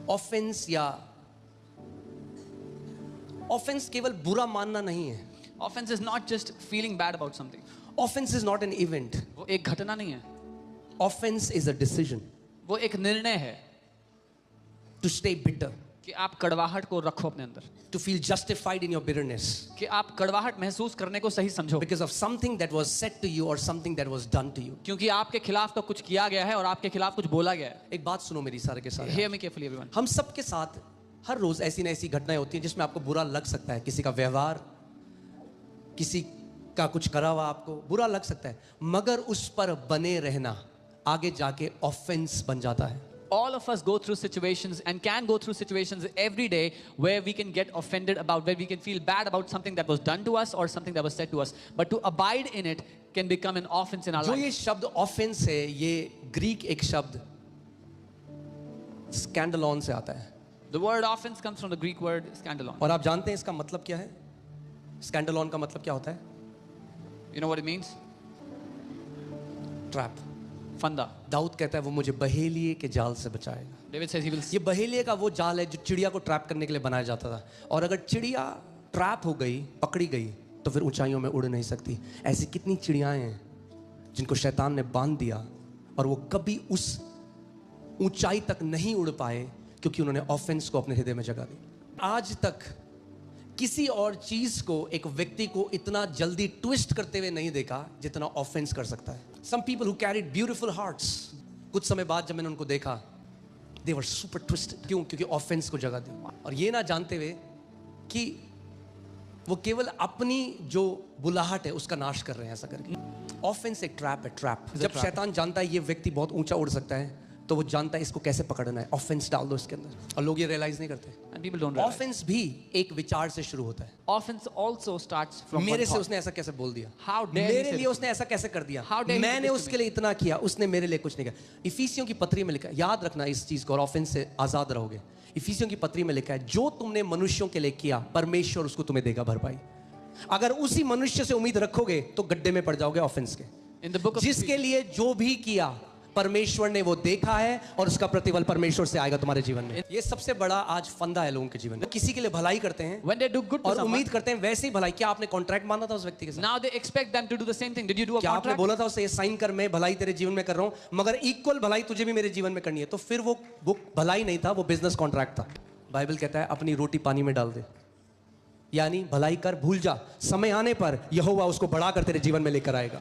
Offence या offence केवल बुरा मानना नहीं है. Offense is not just feeling bad about something. Offence is not an event. वो एक घटना नहीं है. ऑफेंस इज अ डिसीजन वो एक निर्णय है टू स्टे बिटर, कि आप कड़वाहट को रखो अपने अंदर, to feel justified in your bitterness कि आप कड़वाहट महसूस करने को सही समझो, because of something that was said to you or something that was done to you. क्योंकि आपके खिलाफ तो कुछ किया गया है और आपके खिलाफ कुछ बोला गया है. एक बात सुनो मेरी सारे के सारे. Hear me carefully everyone. हम सब के साथ हर रोज ऐसी न ऐसी घटनाएं होती हैं जिसमें आपको बुरा लग सकता है. किसी का व्यवहार, किसी का कुछ करा हुआ आपको बुरा लग सकता है, मगर उस पर बने रहना आगे जाके ऑफेंस बन जाता है. All of us go through situations and can go through situations every day where we can get offended about, where we can feel bad about something that was done to us or something that was said to us. But to abide in it can become an offense in our जो life. ये शब्द offence है, ये Greek एक शब्द स्कैंडलॉन से आता है. The word offense comes from the Greek word scandalon. और आप जानते हैं इसका मतलब क्या है? स्कैंडलॉन का मतलब क्या होता है? You know what it means? Trap. फंदा. दाऊद कहता है वो मुझे बहेलिए के जाल से बचाएगा. David says he will. ये बहेलिए का वो जाल है जो चिड़िया को ट्रैप करने के लिए बनाया जाता था, और अगर चिड़िया ट्रैप हो गई, पकड़ी गई, तो फिर ऊंचाइयों में उड़ नहीं सकती. ऐसी कितनी चिड़ियाएं हैं जिनको शैतान ने बांध दिया और वो कभी उस ऊंचाई तक नहीं उड़ पाए क्योंकि उन्होंने ऑफेंस को अपने हृदय में जगा दी. आज तक किसी और चीज को, एक व्यक्ति को इतना जल्दी ट्विस्ट करते हुए नहीं देखा जितना ऑफेंस कर सकता है. Some people who carried beautiful hearts, कुछ समय बाद जब मैंने उनको देखा, they were super twisted. क्यों? क्योंकि ऑफेंस को जगह दी, और ये ना जानते हुए कि वो केवल अपनी जो बुलाहट है उसका नाश कर रहे हैं ऐसा करके. ऑफेंस एक ट्रैप है. ट्रैप जब शैतान जानता है ये व्यक्ति बहुत ऊंचा उड़ सकता है, तो वो जानता है इसको कैसे पकड़ना है. ऑफेंस डाल दो इसके अंदर, और लोग ये रियलाइज नहीं करते. And people don't realize. Offence भी एक विचार से शुरू होता है. Offense also starts from मेरे one से thought. उसने ऐसा कैसे बोल दिया, How dare he मेरे say लिए this? उसने ऐसा कैसे कर दिया, How dare he मैंने do this to उसके लिए इतना किया, उसने मेरे लिए कुछ नहीं किया. इफिसियों की पत्री में लिखा है, याद रखना इस चीज को, और ऑफेंस से आजाद रहोगे. इफिसियों की पत्री में लिखा है, जो तुमने मनुष्यों के लिए किया परमेश्वर उसको तुम्हें देगा भरपाई. अगर उसी मनुष्य से उम्मीद रखोगे तो गड्ढे में पड़ जाओगे ऑफेंस के. In the book of जिसके लिए जो भी किया परमेश्वर ने वो देखा है, और उसका प्रतिफल परमेश्वर से आएगा तुम्हारे जीवन में. ये सबसे बड़ा आज फंदा है लोगों के जीवन में. किसी के लिए भलाई करते हैं When they do good to और someone, उम्मीद करते हैं वैसे ही भलाई. क्या आपने कॉन्ट्रैक्ट माना था उस व्यक्ति के साथ? now they expect them to do the same thing. Did you do a क्या आपने contract? बोला था उससे, ये साइन कर, मैं भलाई तेरे जीवन में कर रहा हूं, मगर इक्वल भलाई तुझे भी मेरे जीवन में करनी है? तो फिर वो भलाई नहीं था, वो बिजनेस कॉन्ट्रैक्ट था. बाइबल कहता है अपनी रोटी पानी में डाल दे, यानी भलाई कर, भूल जा, समय आने पर यहोवा उसको बढ़ाकर तेरे जीवन में लेकर आएगा.